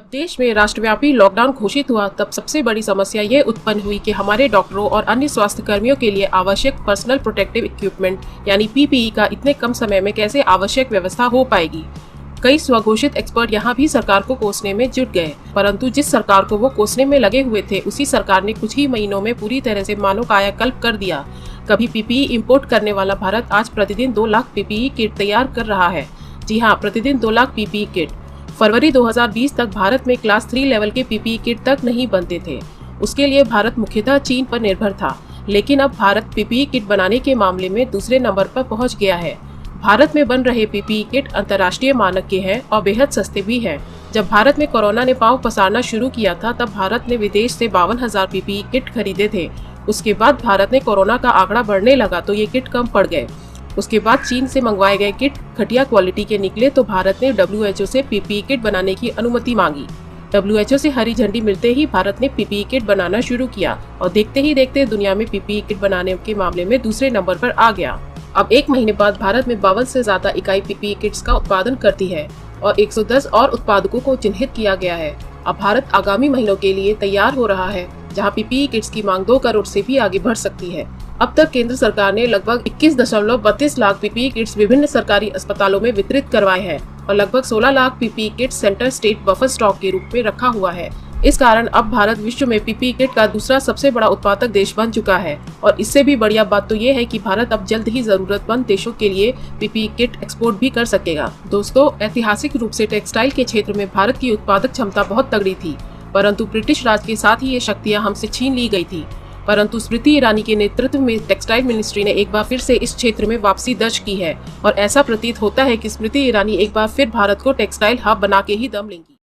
जब देश में राष्ट्रव्यापी लॉकडाउन घोषित हुआ तब सबसे बड़ी समस्या ये उत्पन्न हुई कि हमारे डॉक्टरों और अन्य स्वास्थ्य कर्मियों के लिए आवश्यक पर्सनल प्रोटेक्टिव इक्विपमेंट यानी पीपीई का इतने कम समय में कैसे आवश्यक व्यवस्था हो पाएगी। कई स्वघोषित एक्सपर्ट यहाँ भी सरकार को कोसने में जुट गए, परंतु जिस सरकार को वो कोसने में लगे हुए थे उसी सरकार ने कुछ ही महीनों में पूरी तरह से मानव कायाकल्प कर दिया। कभी पीपीई इंपोर्ट करने वाला भारत आज प्रतिदिन 2 लाख पीपीई किट तैयार कर रहा है। जी हाँ, प्रतिदिन 2 लाख पीपीई किट। फरवरी 2020 तक भारत में क्लास 3 लेवल के पीपीई किट तक नहीं बनते थे। उसके लिए भारत मुख्यतः चीन पर निर्भर था, लेकिन अब भारत पीपीई किट बनाने के मामले में दूसरे नंबर पर पहुंच गया है। भारत में बन रहे पीपीई किट अंतर्राष्ट्रीय मानक के हैं और बेहद सस्ते भी हैं। जब भारत में कोरोना ने पांव पसारना शुरू किया था तब भारत ने विदेश से 52,000 पीपीई किट खरीदे थे। उसके बाद भारत ने कोरोना का आंकड़ा बढ़ने लगा तो ये किट कम पड़ गए। उसके बाद चीन से मंगवाए गए किट घटिया क्वालिटी के निकले तो भारत ने WHO से पीपीई किट बनाने की अनुमति मांगी। WHO से हरी झंडी मिलते ही भारत ने पीपीई किट बनाना शुरू किया और देखते ही देखते दुनिया में पीपीई किट बनाने के मामले में दूसरे नंबर पर आ गया। अब 1 महीने बाद भारत में 52 से ज्यादा इकाई पीपीई किट्स का उत्पादन करती है और 110 और उत्पादकों को चिन्हित किया गया है। अब भारत आगामी महीनों के लिए तैयार हो रहा है, जहां पीपीई किट्स की मांग 2 करोड़ से भी आगे बढ़ सकती है। अब तक केंद्र सरकार ने लगभग 21.32 लाख पीपीई किट्स विभिन्न सरकारी अस्पतालों में वितरित करवाए हैं और लगभग 16 lakh PPE kits centre state buffer stock के रूप में रखा हुआ है। इस कारण अब भारत विश्व में पीपीई किट का दूसरा सबसे बड़ा उत्पादक देश बन चुका है और इससे भी बढ़िया बात तो ये है कि भारत अब जल्द ही जरूरतमंद देशों के लिए पीपीई किट एक्सपोर्ट भी कर सकेगा। दोस्तों, ऐतिहासिक रूप से टेक्सटाइल के क्षेत्र में भारत की उत्पादक क्षमता बहुत तगड़ी थी, परंतु ब्रिटिश राज के साथ ही ये शक्तियाँ हमसे छीन ली गई थी। परंतु स्मृति ईरानी के नेतृत्व में टेक्सटाइल मिनिस्ट्री ने एक बार फिर से इस क्षेत्र में वापसी दर्ज की है और ऐसा प्रतीत होता है कि स्मृति ईरानी एक बार फिर भारत को टेक्सटाइल हब बना के ही दम लेंगी।